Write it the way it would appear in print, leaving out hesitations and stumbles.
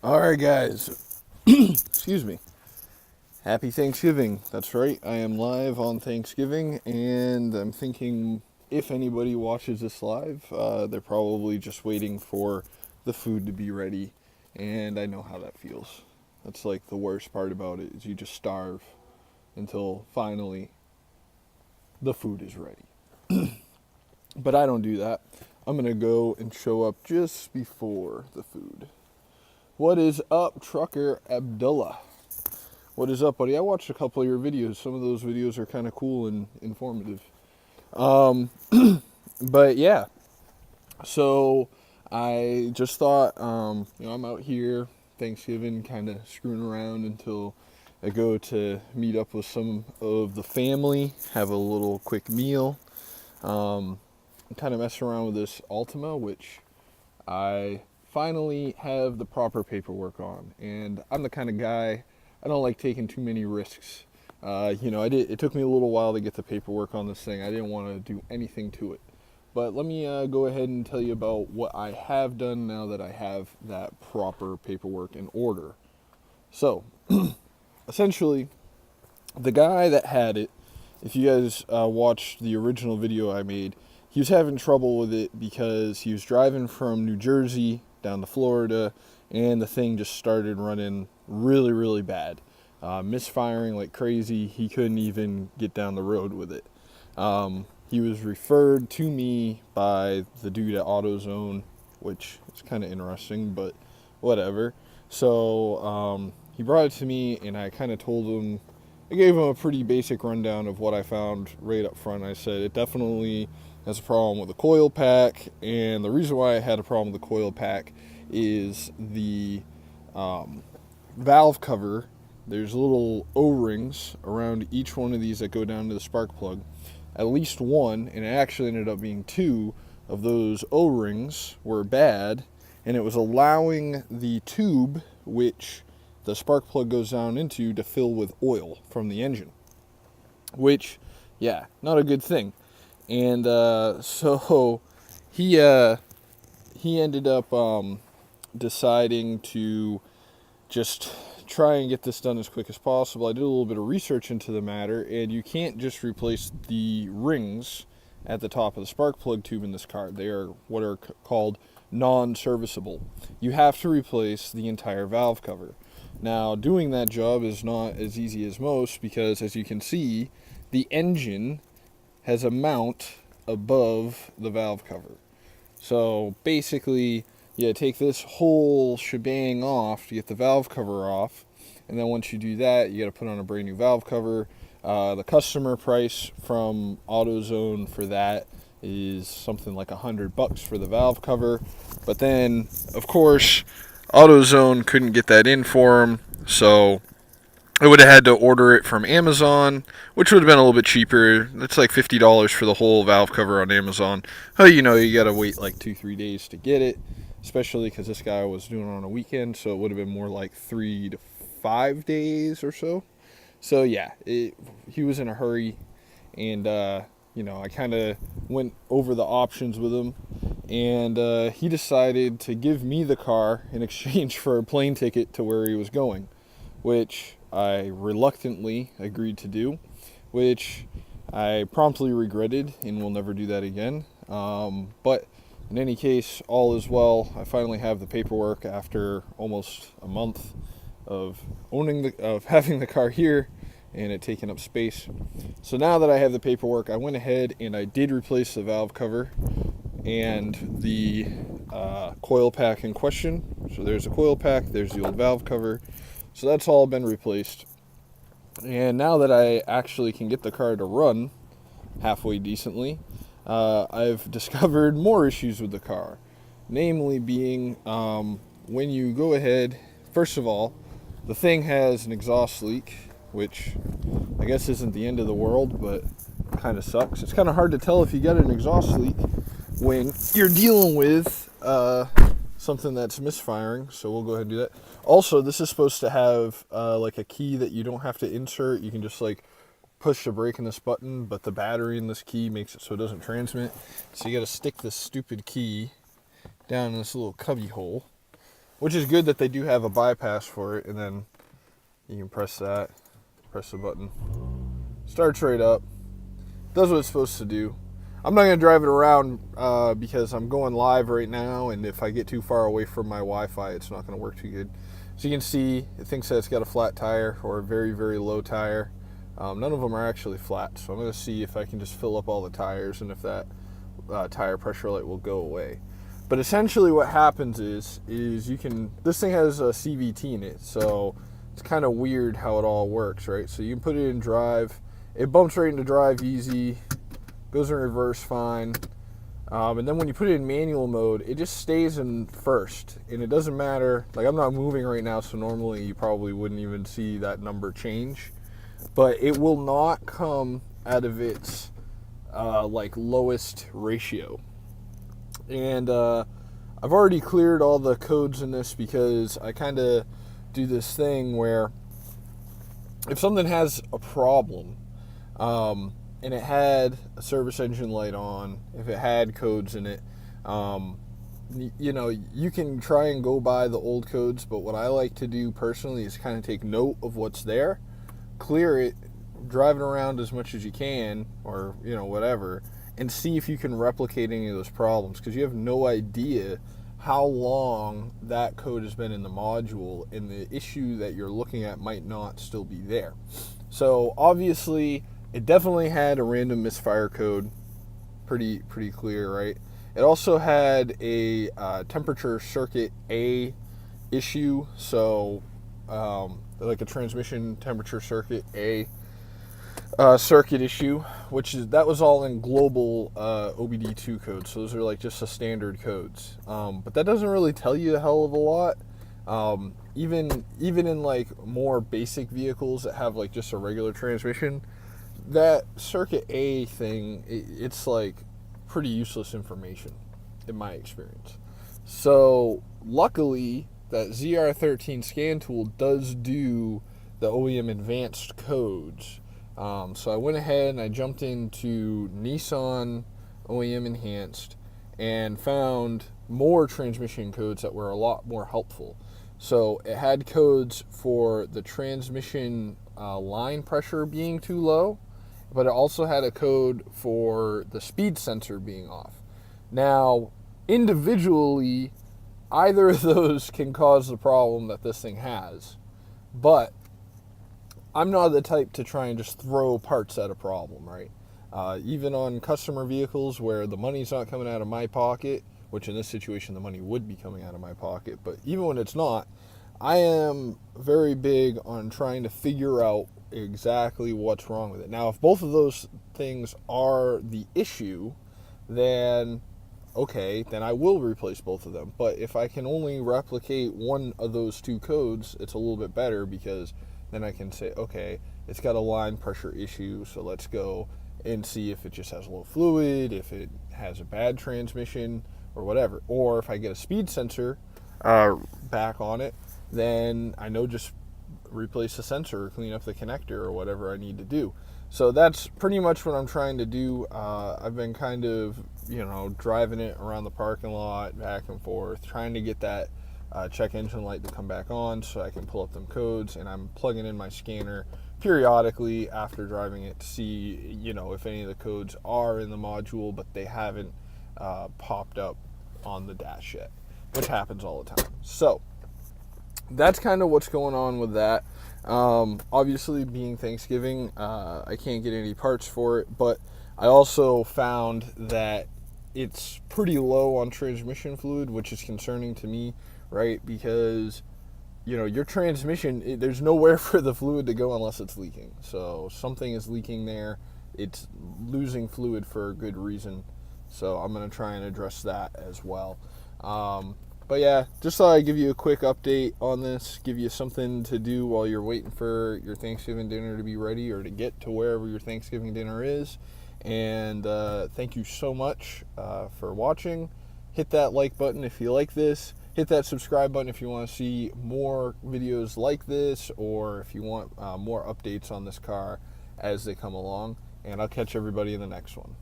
All right, guys. Excuse me. Happy Thanksgiving. That's right. I am live on Thanksgiving, and I'm thinking if anybody watches this live, they're probably just waiting for the food to be ready, and I know how that feels. That's like the worst part about it is you just starve until finally the food is ready. But I don't do that. I'm gonna go and show up just before the food. What is up, Trucker Abdullah? What is up, buddy? I watched a couple of your videos. Some of those videos are kind of cool and informative. Um, but yeah, so I just thought, I'm out here Thanksgiving, kind of screwing around until I go to meet up with some of the family, have a little quick meal, kind of mess around with this Altima, which I finally have the proper paperwork on. And I'm the kind of guy, I don't like taking too many risks. It took me a little while to get the paperwork on this thing. I didn't want to do anything to it. But let me go ahead and tell you about what I have done now that I have that proper paperwork in order. So, essentially, the guy that had it, if you guys watched the original video I made, he was having trouble with it because he was driving from New Jersey down to Florida, and the thing just started running really, really bad. Misfiring like crazy. He couldn't even get down the road with it. He was referred to me by the dude at AutoZone, which is kind of interesting, but whatever. So he brought it to me, and I kind of told him, I gave him a pretty basic rundown of what I found right up front. I said it definitely has a problem with the coil pack, and the reason why I had a problem with the coil pack is the valve cover. There's little O-rings around each one of these that go down to the spark plug. At least one, and it actually ended up being two, of those O-rings were bad, and it was allowing the tube, which the spark plug goes down into, to fill with oil from the engine. Which, yeah, not a good thing. And so he ended up deciding to just try and get this done as quick as possible. I did a little bit of research into the matter, and you can't just replace the rings at the top of the spark plug tube in this car. They are what are called non-serviceable. You have to replace the entire valve cover. Now, doing that job is not as easy as most because, as you can see, the engine has a mount above the valve cover. So basically, you take this whole shebang off to get the valve cover off, and then once you do that, you got to put on a brand new valve cover. The customer price from AutoZone for that is something like $100 for the valve cover. But then, of course, AutoZone couldn't get that in for him, so I would have had to order it from Amazon, which would have been a little bit cheaper. It's like $50 for the whole valve cover on Amazon. Oh, you got to wait like 2-3 days to get it, especially because this guy was doing it on a weekend, so it would have been more like 3 to 5 days or so. So yeah, he was in a hurry, and I kind of went over the options with him, and he decided to give me the car in exchange for a plane ticket to where he was going, which I reluctantly agreed to do, which I promptly regretted and will never do that again. But in any case, all is well. I finally have the paperwork after almost a month of having the car here and it taking up space. So now that I have the paperwork, I went ahead and I did replace the valve cover and the coil pack in question. So there's the coil pack, there's the old valve cover. So that's all been replaced. And now that I actually can get the car to run halfway decently, I've discovered more issues with the car. Namely being when you go ahead, first of all, the thing has an exhaust leak, which I guess isn't the end of the world, but kind of sucks. It's kind of hard to tell if you got an exhaust leak when you're dealing with something that's misfiring, so we'll go ahead and do that. Also, this is supposed to have like a key that you don't have to insert. You can just like push the brake in this button, but the battery in this key makes it so it doesn't transmit. So you got to stick this stupid key down in this little cubby hole. which is good that they do have a bypass for it, and then you can press that, press the button, starts right up, does what it's supposed to do. I'm not going to drive it around because I'm going live right now, and if I get too far away from my Wi-Fi, it's not going to work too good. So you can see it thinks that it's got a flat tire or a very, very low tire. None of them are actually flat, so I'm going to see if I can just fill up all the tires and if that tire pressure light will go away. But essentially what happens is you can, this thing has a CVT in it, so it's kind of weird how it all works, right? So you can put it in drive, it bumps right into drive easy, goes in reverse fine, and then when you put it in manual mode, it just stays in first, and it doesn't matter, like I'm not moving right now, so normally you probably wouldn't even see that number change, but it will not come out of its like lowest ratio. And I've already cleared all the codes in this because I kind of do this thing where if something has a problem, and it had a service engine light on, if it had codes in it, you know, you can try and go by the old codes, but what I like to do personally is kind of take note of what's there, clear it, drive it around as much as you can, or, you know, whatever, and see if you can replicate any of those problems, because you have no idea how long that code has been in the module, and the issue that you're looking at might not still be there. So obviously it definitely had a random misfire code, pretty clear, right? It also had a temperature circuit A issue, so like a transmission temperature circuit A circuit issue, that was all in global OBD2 codes, so those are like just the standard codes. But that doesn't really tell you a hell of a lot. Even in like more basic vehicles that have like just a regular transmission, that circuit A thing, it's like pretty useless information in my experience. So luckily that ZR13 scan tool does do the OEM advanced codes. So I went ahead and I jumped into Nissan OEM enhanced and found more transmission codes that were a lot more helpful. So it had codes for the transmission line pressure being too low, but it also had a code for the speed sensor being off. Now, individually, either of those can cause the problem that this thing has, but I'm not the type to try and just throw parts at a problem, right? Even on customer vehicles where the money's not coming out of my pocket, which in this situation the money would be coming out of my pocket, but even when it's not, I am very big on trying to figure out exactly what's wrong with it. Now, if both of those things are the issue, then okay, then I will replace both of them. But if I can only replicate one of those two codes, it's a little bit better, because then I can say, okay, it's got a line pressure issue, so let's go and see if it just has low fluid, if it has a bad transmission, or whatever. Or if I get a speed sensor back on it, then I know just replace the sensor or clean up the connector or whatever I need to do. So that's pretty much what I'm trying to do. I've been kind of, driving it around the parking lot, back and forth, trying to get that check engine light to come back on so I can pull up them codes, and I'm plugging in my scanner periodically after driving it to see, if any of the codes are in the module, but they haven't popped up on the dash yet, which happens all the time. So that's kind of what's going on with that. Obviously, being Thanksgiving, I can't get any parts for it, but I also found that it's pretty low on transmission fluid, which is concerning to me, right? Because, your transmission, there's nowhere for the fluid to go unless it's leaking. So something is leaking there. It's losing fluid for a good reason. So I'm going to try and address that as well. But yeah, just thought I'd give you a quick update on this, give you something to do while you're waiting for your Thanksgiving dinner to be ready, or to get to wherever your Thanksgiving dinner is. And thank you so much for watching. Hit that like button if you like this. Hit that subscribe button if you want to see more videos like this, or if you want more updates on this car as they come along. And I'll catch everybody in the next one.